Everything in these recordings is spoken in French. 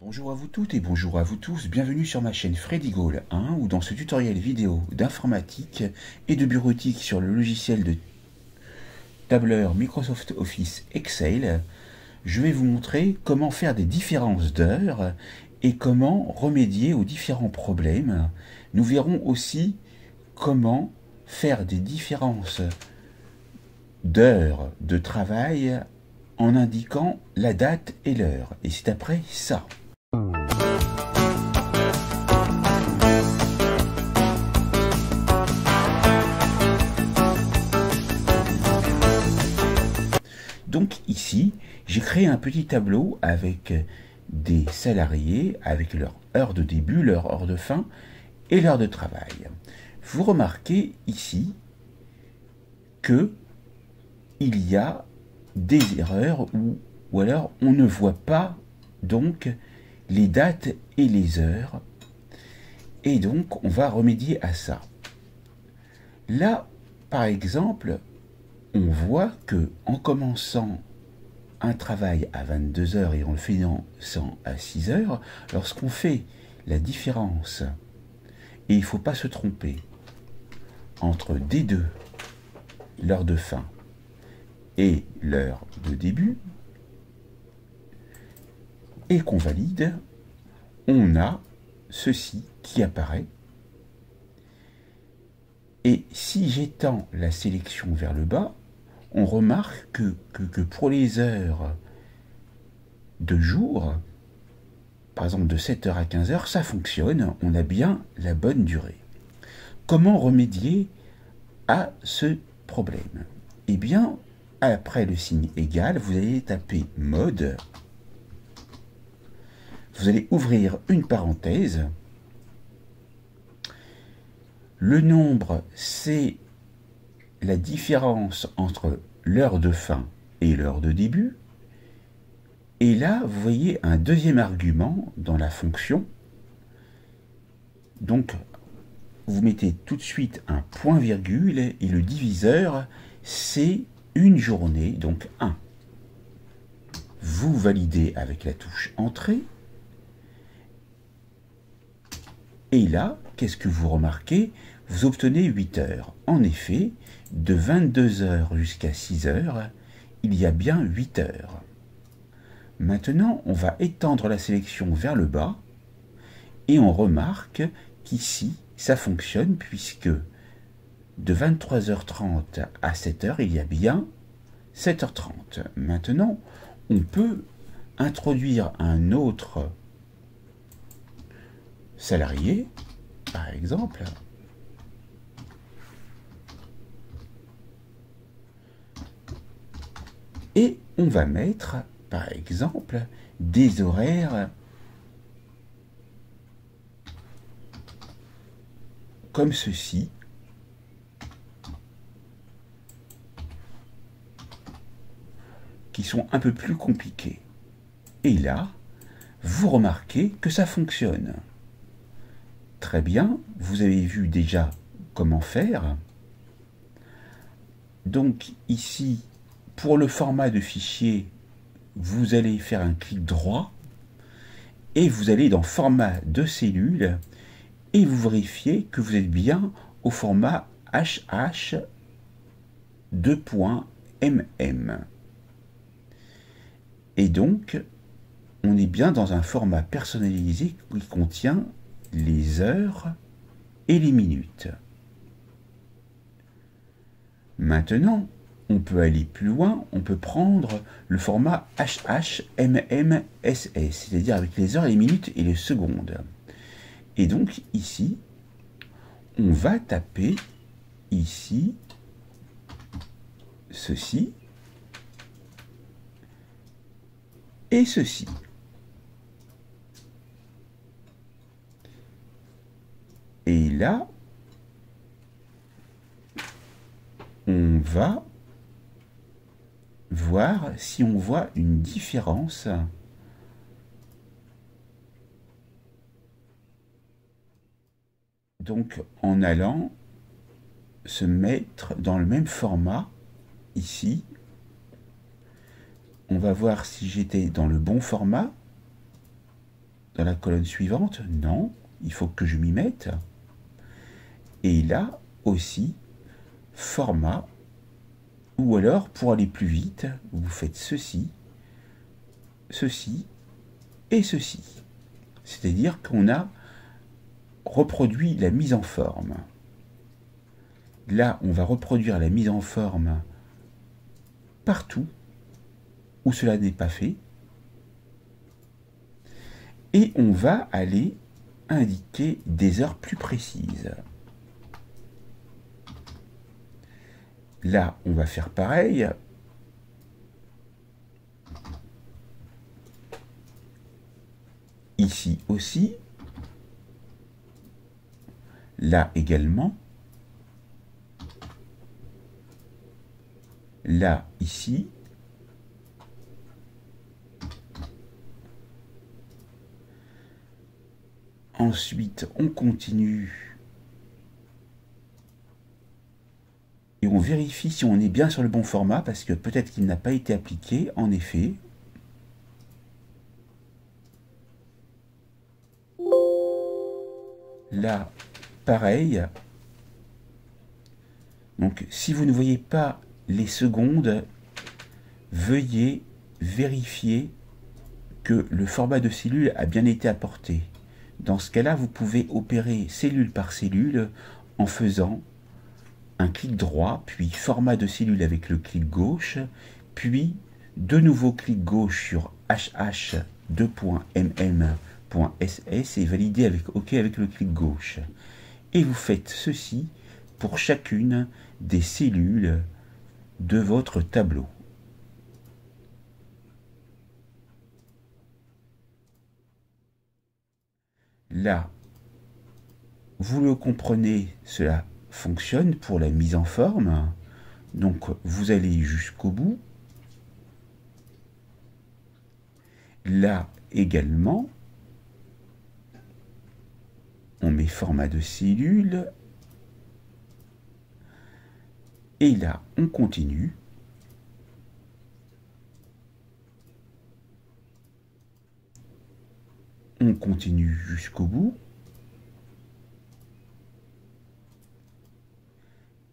Bonjour à vous toutes et bonjour à vous tous, bienvenue sur ma chaîne Freddy Gall 1 où dans ce tutoriel vidéo d'informatique et de bureautique sur le logiciel de tableur Microsoft Office Excel, je vais vous montrer comment faire des différences d'heures et comment remédier aux différents problèmes. Nous verrons aussi comment faire des différences d'heures de travail en indiquant la date et l'heure. Et c'est après ça. Donc ici, j'ai créé un petit tableau avec des salariés, avec leur heure de début, leur heure de fin et l'heure de travail. Vous remarquez ici que il y a des erreurs ou alors on ne voit pas donc les dates et les heures. Et donc on va remédier à ça. Là, par exemple, on voit que en commençant un travail à 22 heures et en le faisant à 6 heures, lorsqu'on fait la différence, et il ne faut pas se tromper, entre D2, l'heure de fin, et l'heure de début, et qu'on valide, on a ceci qui apparaît. Et si j'étends la sélection vers le bas, on remarque que pour les heures de jour, par exemple de 7 heures à 15 heures, ça fonctionne, on a bien la bonne durée. Comment remédier à ce problème? Eh bien, après le signe égal, vous allez taper mode, vous allez ouvrir une parenthèse, le nombre c'est la différence entre l'heure de fin et l'heure de début. Et là, vous voyez un deuxième argument dans la fonction. Donc, vous mettez tout de suite un point-virgule et le diviseur, c'est une journée, donc 1. Vous validez avec la touche Entrée. Et là, qu'est-ce que vous remarquez? Vous obtenez 8 heures. En effet, de 22 heures jusqu'à 6 heures, il y a bien 8 heures. Maintenant, on va étendre la sélection vers le bas et on remarque qu'ici, ça fonctionne puisque de 23h30 à 7h, il y a bien 7h30. Maintenant, on peut introduire un autre salarié, par exemple, et on va mettre, par exemple, des horaires comme ceci. Qui sont un peu plus compliqués. Et là, vous remarquez que ça fonctionne. Très bien, vous avez vu déjà comment faire. Donc ici, pour le format de fichier, vous allez faire un clic droit et vous allez dans format de cellule et vous vérifiez que vous êtes bien au format HH2.mm. Et donc, on est bien dans un format personnalisé qui contient les heures et les minutes. Maintenant, on peut aller plus loin, on peut prendre le format HHMMSS, c'est-à-dire avec les heures, les minutes et les secondes. Et donc ici, on va taper ici ceci et ceci. Et là, on va voir si on voit une différence donc en allant se mettre dans le même format ici. On va voir si j'étais dans le bon format. dans la colonne suivante? Non, il faut que je m'y mette. Et là aussi, format, ou alors pour aller plus vite, vous faites ceci, ceci et ceci. C'est-à-dire qu'on a reproduit la mise en forme. Là, on va reproduire la mise en forme partout où cela n'est pas fait. Et on va aller indiquer des heures plus précises. Là, on va faire pareil. Ici aussi. Là également. Là, ici. Ensuite, on continue. Et on vérifie si on est bien sur le bon format, parce que peut-être qu'il n'a pas été appliqué, en effet. Là, pareil. Donc, si vous ne voyez pas les secondes, veuillez vérifier que le format de cellule a bien été apporté. Dans ce cas-là, vous pouvez opérer cellule par cellule en faisant un clic droit, puis format de cellule avec le clic gauche, puis de nouveau clic gauche sur hh2.mm.ss et valider avec OK avec le clic gauche. Et vous faites ceci pour chacune des cellules de votre tableau. Là, vous le comprenez, cela fonctionne pour la mise en forme. Donc, vous allez jusqu'au bout. Là également, on met format de cellule. Et là, on continue. On continue jusqu'au bout.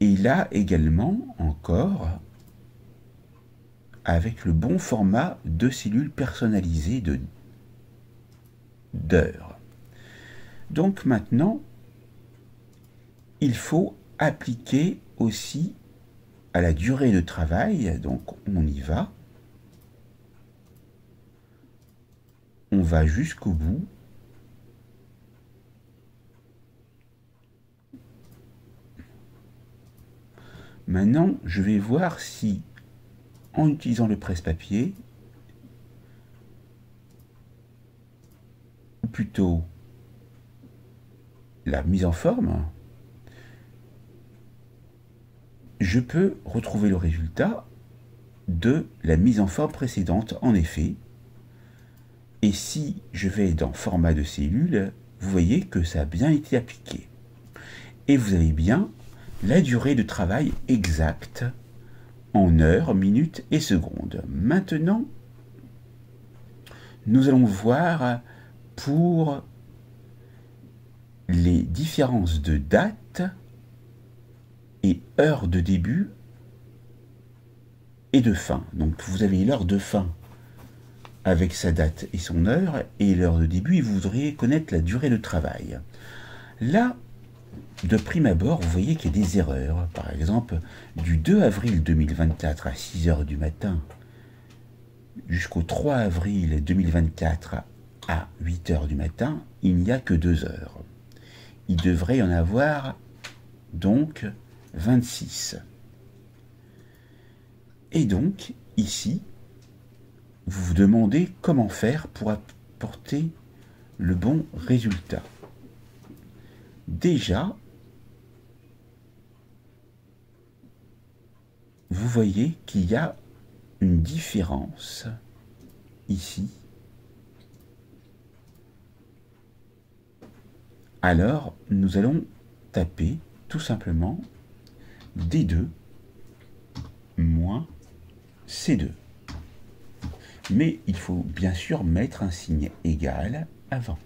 Et là également, encore, avec le bon format de cellules personnalisées d'heures. Donc maintenant, il faut appliquer aussi à la durée de travail. Donc on y va. On va jusqu'au bout. Maintenant, je vais voir si, en utilisant le presse-papier, ou plutôt la mise en forme, je peux retrouver le résultat de la mise en forme précédente, en effet. Et si je vais dans format de cellule, vous voyez que ça a bien été appliqué. Et vous avez bien la durée de travail exacte en heures, minutes et secondes. Maintenant, nous allons voir pour les différences de date et heure de début et de fin. Donc vous avez l'heure de fin avec sa date et son heure, et l'heure de début, et vous voudriez connaître la durée de travail. Là, de prime abord, vous voyez qu'il y a des erreurs. Par exemple, du 2 avril 2024 à 6 h du matin jusqu'au 3 avril 2024 à 8 h du matin, il n'y a que 2 heures. Il devrait y en avoir donc 26. Et donc, ici, vous vous demandez comment faire pour apporter le bon résultat. Déjà, vous voyez qu'il y a une différence ici. Alors, nous allons taper tout simplement D2 moins C2. mais il faut bien sûr mettre un signe égal avant.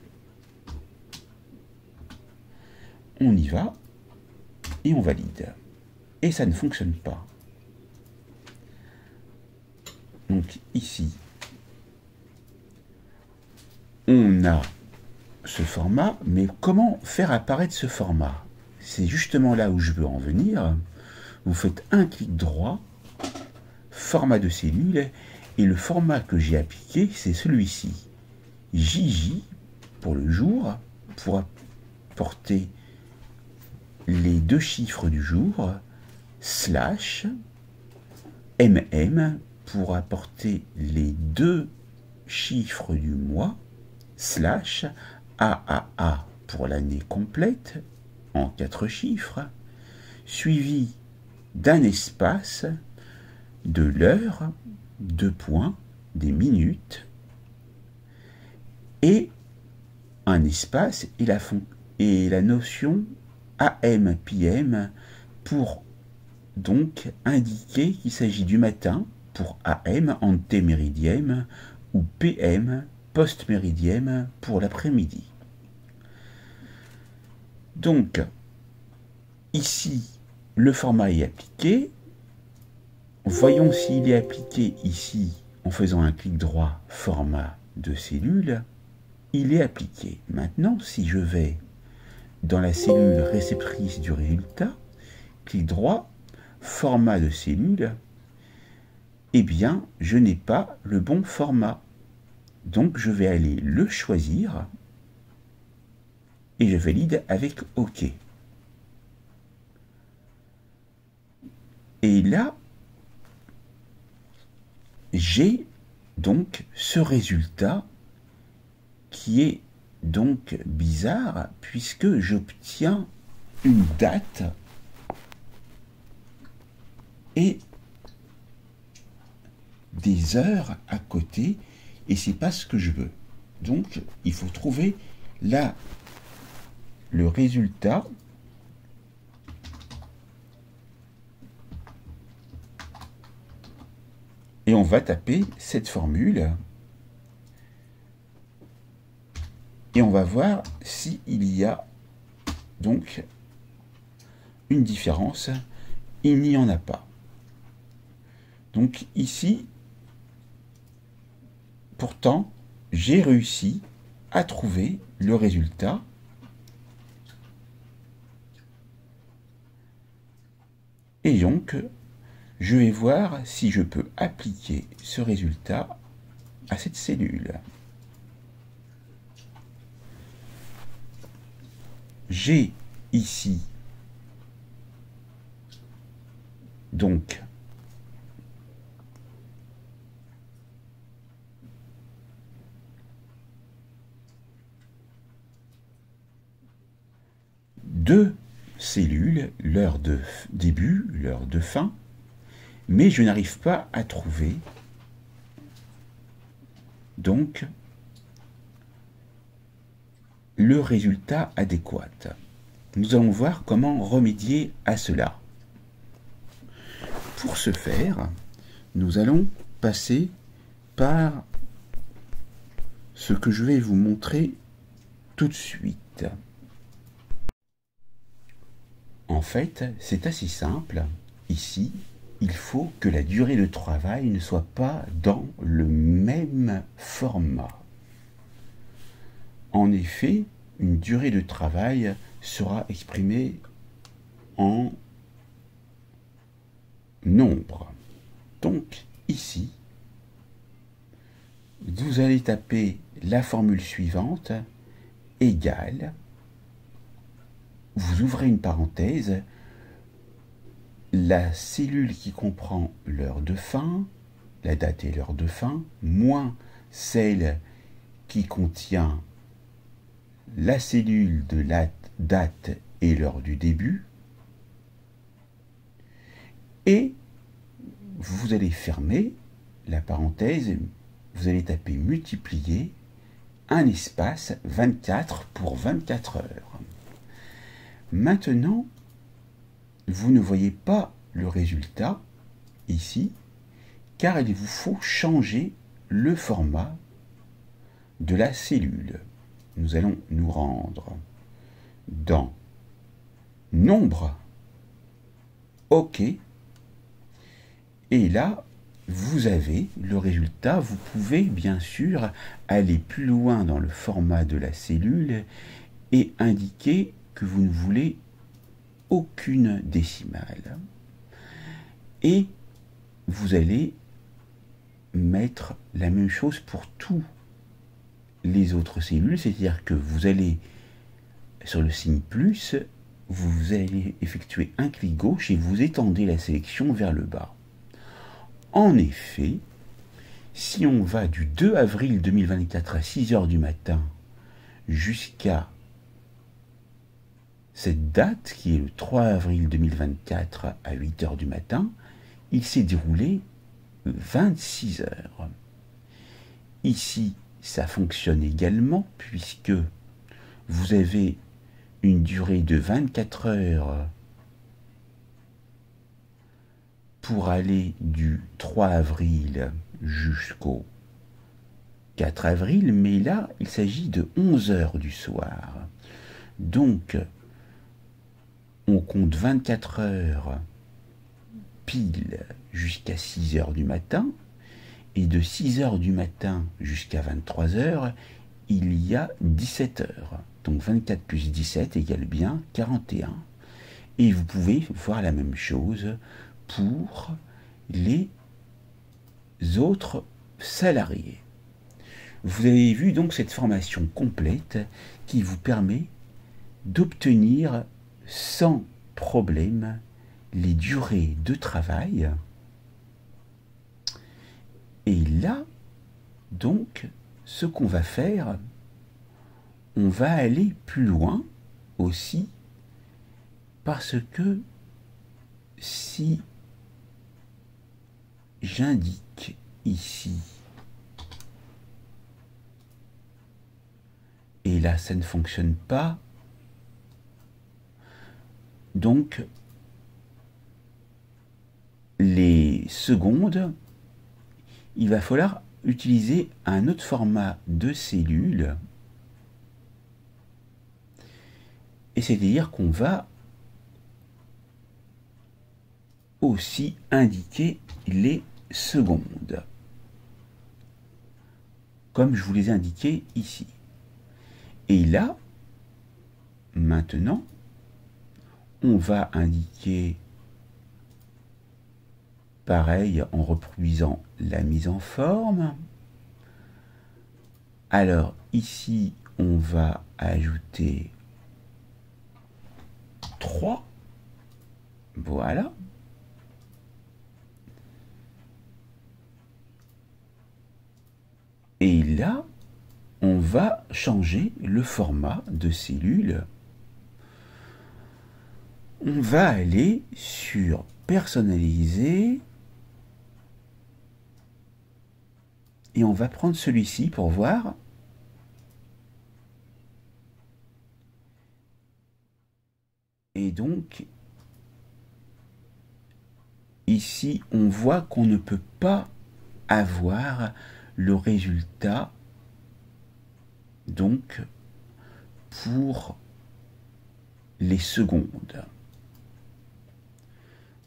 On y va et on valide. Et ça ne fonctionne pas. Donc ici, on a ce format, mais comment faire apparaître ce format? C'est justement là où je veux en venir. Vous faites un clic droit, format de cellule, et le format que j'ai appliqué, c'est celui-ci. JJ pour le jour, pour apporter les 2 chiffres du jour, slash, MM pour apporter les 2 chiffres du mois, slash, AAA pour l'année complète, en 4 chiffres, suivi d'un espace, de l'heure, 2 points, des minutes, et un espace et la notion AM-PM pour donc indiquer qu'il s'agit du matin pour AM, antéméridiem, ou PM, post-méridiem, pour l'après-midi. Donc, ici, le format est appliqué. Voyons s'il est appliqué ici en faisant un clic droit, format de cellule. Il est appliqué. Maintenant, si je vais dans la cellule réceptrice du résultat, clic droit, format de cellule, eh bien, je n'ai pas le bon format. Donc, je vais aller le choisir et je valide avec OK. Et là, j'ai donc ce résultat qui est donc bizarre puisque j'obtiens une date et des heures à côté et c'est pas ce que je veux. Donc il faut trouver là le résultat et on va taper cette formule et on va voir s'il y a donc une différence. Il n'y en a pas. Donc ici, pourtant, j'ai réussi à trouver le résultat. Et donc, je vais voir si je peux appliquer ce résultat à cette cellule. J'ai ici donc deux cellules, l'heure de début, l'heure de fin, mais je n'arrive pas à trouver donc le résultat adéquat. Nous allons voir comment remédier à cela. Pour ce faire, nous allons passer par ce que je vais vous montrer tout de suite. En fait, c'est assez simple. Ici, il faut que la durée de travail ne soit pas dans le même format. En effet, une durée de travail sera exprimée en nombre. Donc, ici, vous allez taper la formule suivante, égale, vous ouvrez une parenthèse, la cellule qui comprend l'heure de fin, la date et l'heure de fin, moins celle qui contient la cellule de la date et l'heure du début, et vous allez fermer la parenthèse, vous allez taper multiplier un espace 24 pour 24 heures. Maintenant, vous ne voyez pas le résultat ici, car il vous faut changer le format de la cellule. Nous allons nous rendre dans Nombre, OK, et là, vous avez le résultat. Vous pouvez bien sûr aller plus loin dans le format de la cellule et indiquer que vous ne voulez aucune décimale. Et vous allez mettre la même chose pour tous les autres cellules, c'est-à-dire que vous allez sur le signe plus, vous allez effectuer un clic gauche et vous étendez la sélection vers le bas. En effet, si on va du 2 avril 2024 à 6 heures du matin jusqu'à cette date qui est le 3 avril 2024 à 8 heures du matin, il s'est déroulé 26 heures. Ici, ça fonctionne également puisque vous avez une durée de 24 heures pour aller du 3 avril jusqu'au 4 avril, mais là, il s'agit de 11 heures du soir. Donc, on compte 24 heures pile jusqu'à 6 heures du matin, et de 6 heures du matin jusqu'à 23 heures, il y a 17 heures. Donc 24 plus 17 égale bien 41. Et vous pouvez voir la même chose pour les autres salariés. Vous avez vu donc cette formation complète qui vous permet d'obtenir sans problème les durées de travail. Et là, donc, ce qu'on va faire, on va aller plus loin aussi, parce que si j'indique ici, et là ça ne fonctionne pas, donc les secondes, il va falloir utiliser un autre format de cellule, et c'est-à-dire qu'on va aussi indiquer les secondes, comme je vous les ai indiquées ici. Et là, maintenant, on va indiquer, pareil, en reproduisant la mise en forme. Alors, ici, on va ajouter 3. Voilà. Et là, on va changer le format de cellule. On va aller sur personnaliser et on va prendre celui-ci pour voir. Et donc, ici, on voit qu'on ne peut pas avoir le résultat donc pour les secondes.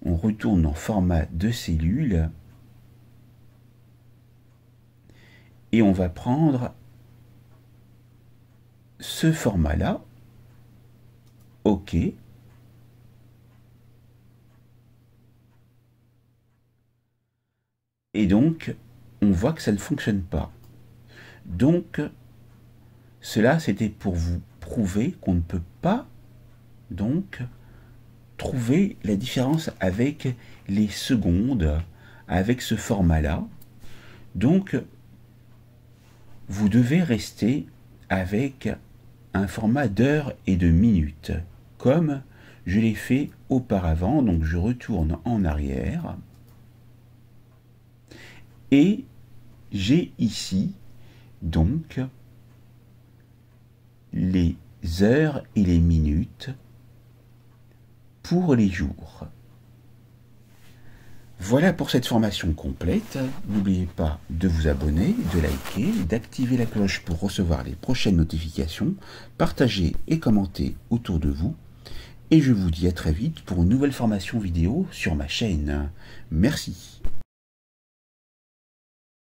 On retourne en format de cellule et on va prendre ce format-là. OK. Et donc, on voit que ça ne fonctionne pas. Donc, cela, c'était pour vous prouver qu'on ne peut pas, donc, trouver la différence avec les secondes, avec ce format-là. Donc, vous devez rester avec un format d'heures et de minutes, comme je l'ai fait auparavant. Donc, je retourne en arrière. Et j'ai ici, donc, les heures et les minutes pour les jours. Voilà pour cette formation complète. N'oubliez pas de vous abonner, de liker, d'activer la cloche pour recevoir les prochaines notifications, partager et commenter autour de vous. Et je vous dis à très vite pour une nouvelle formation vidéo sur ma chaîne. Merci.